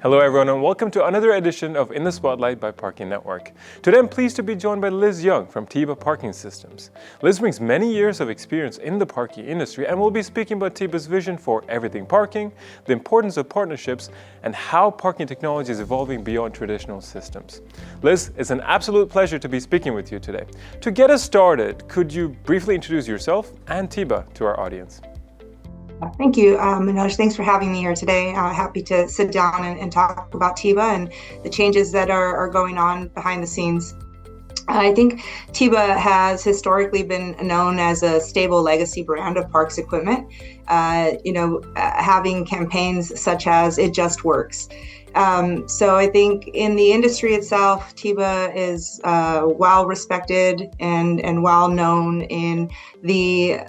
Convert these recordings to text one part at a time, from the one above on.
Hello everyone and welcome to another edition of In the Spotlight by Parking Network. Today I'm pleased to be joined by Liz Young from TIBA Parking Systems. Liz brings many years of experience in the parking industry and will be speaking about TIBA's vision for everything parking, the importance of partnerships, and how parking technology is evolving beyond traditional systems. Liz, it's an absolute pleasure to be speaking with you today. To get us started, could you briefly introduce yourself and TIBA to our audience? Thank you, Manoj. Thanks for having me here today. Happy to sit down and talk about TIBA and the changes that are going on behind the scenes. I think TIBA has historically been known as a stable legacy brand of parks equipment, having campaigns such as "It Just Works." So I think in the industry itself, TIBA is well respected and well known in the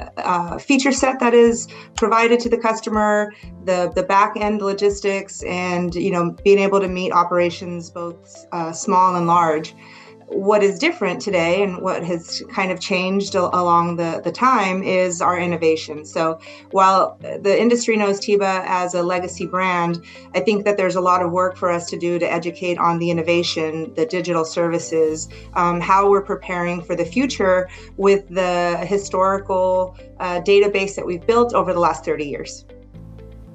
feature set that is provided to the customer, the back end logistics, and being able to meet operations both small and large. What is different today and what has kind of changed along the time is our innovation. So while the industry knows TIBA as a legacy brand, I think that there's a lot of work for us to do to educate on the innovation, the digital services, how we're preparing for the future with the historical database that we've built over the last 30 years.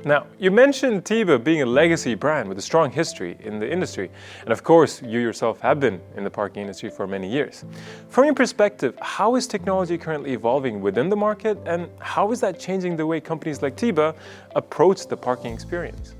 Now, you mentioned TIBA being a legacy brand with a strong history in the industry. And of course, you yourself have been in the parking industry for many years. From your perspective, how is technology currently evolving within the market, and how is that changing the way companies like TIBA approach the parking experience?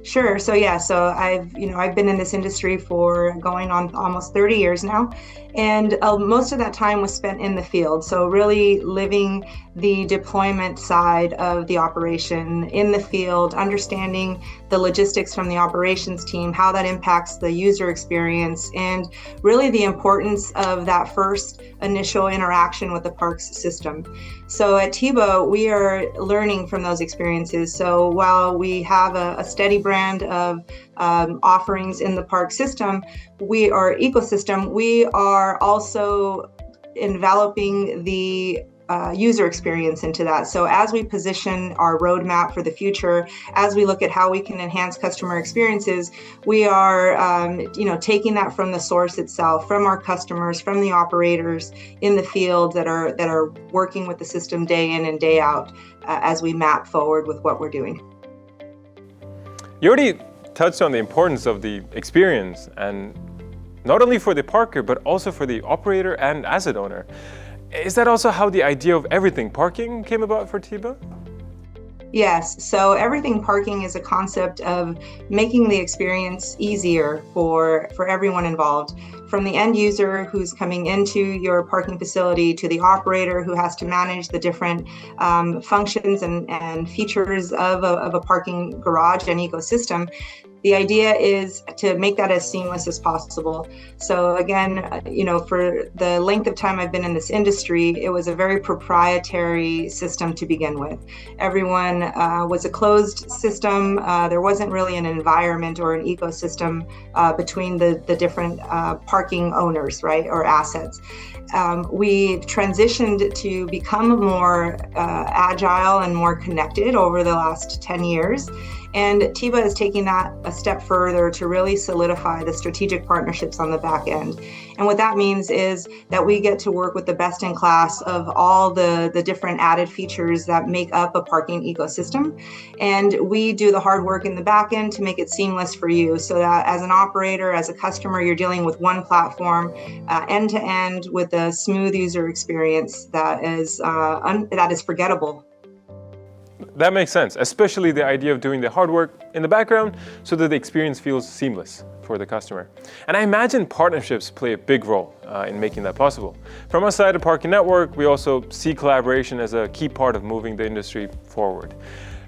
Sure. So I've been in this industry for going on almost 30 years now, and most of that time was spent in the field. So really living the deployment side of the operation in the field, understanding the logistics from the operations team, how that impacts the user experience, and really the importance of that first initial interaction with the PARCS system. So at TIBA, we are learning from those experiences. So while we have a steady brand of offerings in the PARCS system, we are also enveloping the user experience into that. So as we position our roadmap for the future, as we look at how we can enhance customer experiences, we are taking that from the source itself, from our customers, from the operators in the field that are working with the system day in and day out as we map forward with what we're doing. You already touched on the importance of the experience, and not only for the parker, but also for the operator and asset owner. Is that also how the idea of everything parking came about for TIBA? Yes, so everything parking is a concept of making the experience easier for everyone involved, from the end user who's coming into your parking facility to the operator who has to manage the different functions and features of a parking garage and ecosystem. The idea is to make that as seamless as possible. So again, for the length of time I've been in this industry, it was a very proprietary system to begin with. Everyone was a closed system. There wasn't really an environment or an ecosystem between the different parking owners, right, or assets. We've transitioned to become more agile and more connected over the last 10 years. And TIBA is taking that a step further to really solidify the strategic partnerships on the back end. And what that means is that we get to work with the best in class of all the different added features that make up a parking ecosystem. And we do the hard work in the back end to make it seamless for you, so that as an operator, as a customer, you're dealing with one platform end to end with a smooth user experience that is forgettable. That makes sense, especially the idea of doing the hard work in the background so that the experience feels seamless for the customer. And I imagine partnerships play a big role in making that possible. From our side of Parking Network, we also see collaboration as a key part of moving the industry forward.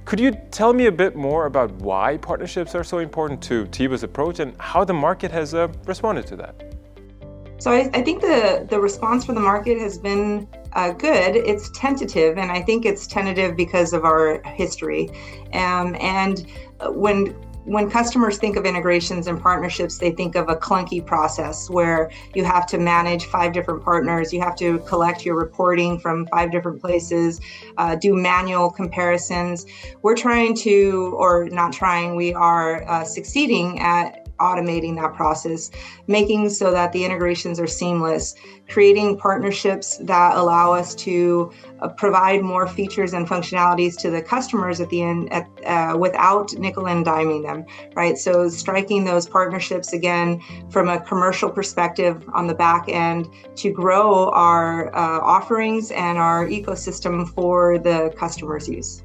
Could you tell me a bit more about why partnerships are so important to TIBA's approach and how the market has responded to that? So I think the response from the market has been good. It's tentative, and I think it's tentative because of our history. And when when customers think of integrations and partnerships, they think of a clunky process where you have to manage 5 different partners, you have to collect your reporting from 5 different places, do manual comparisons. We're trying to, or not trying, we are succeeding at automating that process, making so that the integrations are seamless, creating partnerships that allow us to provide more features and functionalities to the customers at the end without nickel and diming them, right? So striking those partnerships again from a commercial perspective on the back end to grow our offerings and our ecosystem for the customer's use.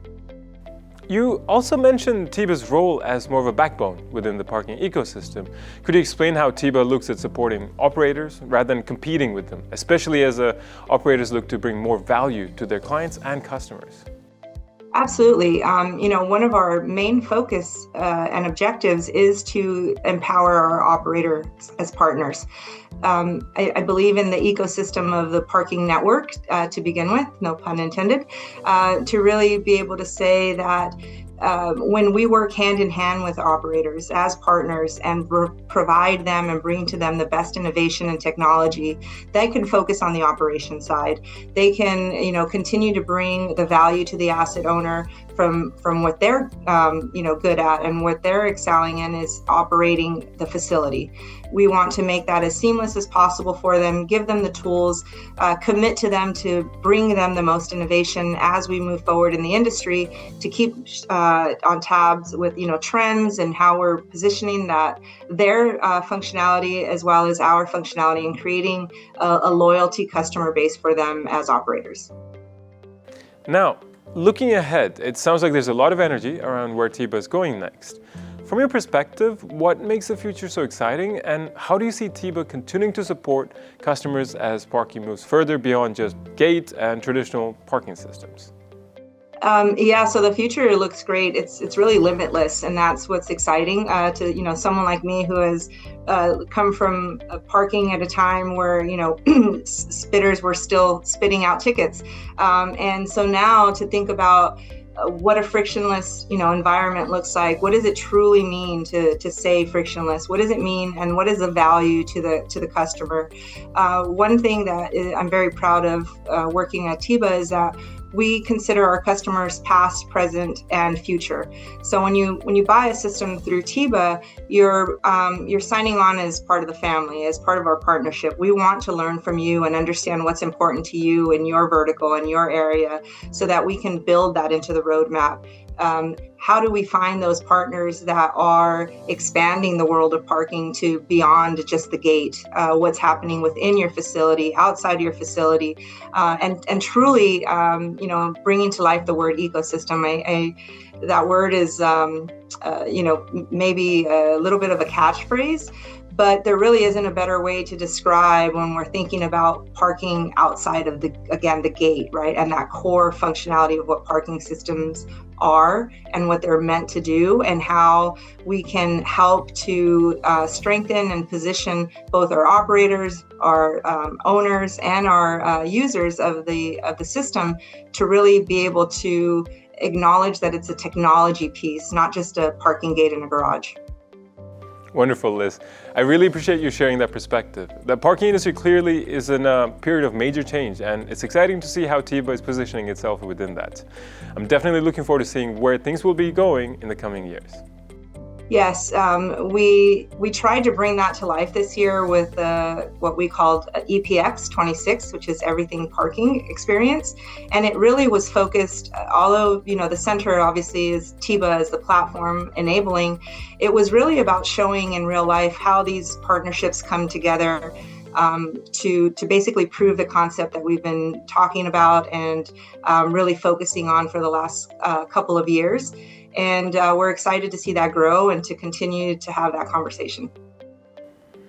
You also mentioned TIBA's role as more of a backbone within the parking ecosystem. Could you explain how TIBA looks at supporting operators rather than competing with them, especially as operators look to bring more value to their clients and customers? Absolutely. One of our main focus and objectives is to empower our operators as partners. I believe in the ecosystem of the parking network to begin with, no pun intended, to really be able to say that when we work hand in hand with operators as partners and provide them and bring to them the best innovation and technology, they can focus on the operation side. They can, continue to bring the value to the asset owner from what they're, good at, and what they're excelling in is operating the facility. We want to make that as seamless as possible for them, give them the tools, commit to them to bring them the most innovation as we move forward in the industry, to keep on tabs with trends and how we're positioning their functionality as well as our functionality, and creating a loyalty customer base for them as operators. Now, looking ahead, it sounds like there's a lot of energy around where TIBA is going next. From your perspective, what makes the future so exciting, and how do you see TIBA continuing to support customers as parking moves further beyond just gate and traditional parking systems? So the future looks great. It's really limitless, and that's what's exciting to someone like me who has come from parking at a time where spitters were still spitting out tickets, and so now to think about what a frictionless environment looks like. What does it truly mean to say frictionless? What does it mean, and what is the value to the customer? One thing that I'm very proud of working at TIBA is that we consider our customers past, present, and future. So when you buy a system through TIBA, you're signing on as part of the family, as part of our partnership. We want to learn from you and understand what's important to you in your vertical, in your area, so that we can build that into the roadmap. How do we find those partners that are expanding the world of parking to beyond just the gate? What's happening within your facility, outside your facility, and truly, bringing to life the word ecosystem. That word is, maybe a little bit of a catchphrase, but there really isn't a better way to describe when we're thinking about parking outside of the gate, right? And that core functionality of what parking systems are and what they're meant to do, and how we can help to strengthen and position both our operators, our owners, and our users of the system to really be able to acknowledge that it's a technology piece, not just a parking gate in a garage. Wonderful, Liz. I really appreciate you sharing that perspective. The parking industry clearly is in a period of major change, and it's exciting to see how TIBA is positioning itself within that. I'm definitely looking forward to seeing where things will be going in the coming years. Yes, we tried to bring that to life this year with what we called EPX 26, which is Everything Parking Experience, and it really was focused. Although the center obviously is TIBA as the platform enabling, it was really about showing in real life how these partnerships come together to basically prove the concept that we've been talking about and really focusing on for the last couple of years. And we're excited to see that grow and to continue to have that conversation.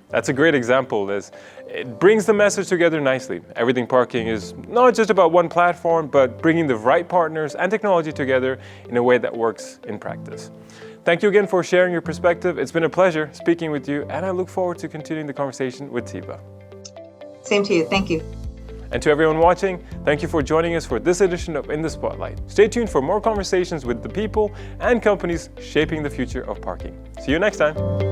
That's a great example, Liz. It brings the message together nicely. Everything Parking is not just about one platform, but bringing the right partners and technology together in a way that works in practice. Thank you again for sharing your perspective. It's been a pleasure speaking with you, and I look forward to continuing the conversation with TIBA. Same to you. Thank you. And to everyone watching, thank you for joining us for this edition of In the Spotlight. Stay tuned for more conversations with the people and companies shaping the future of parking. See you next time.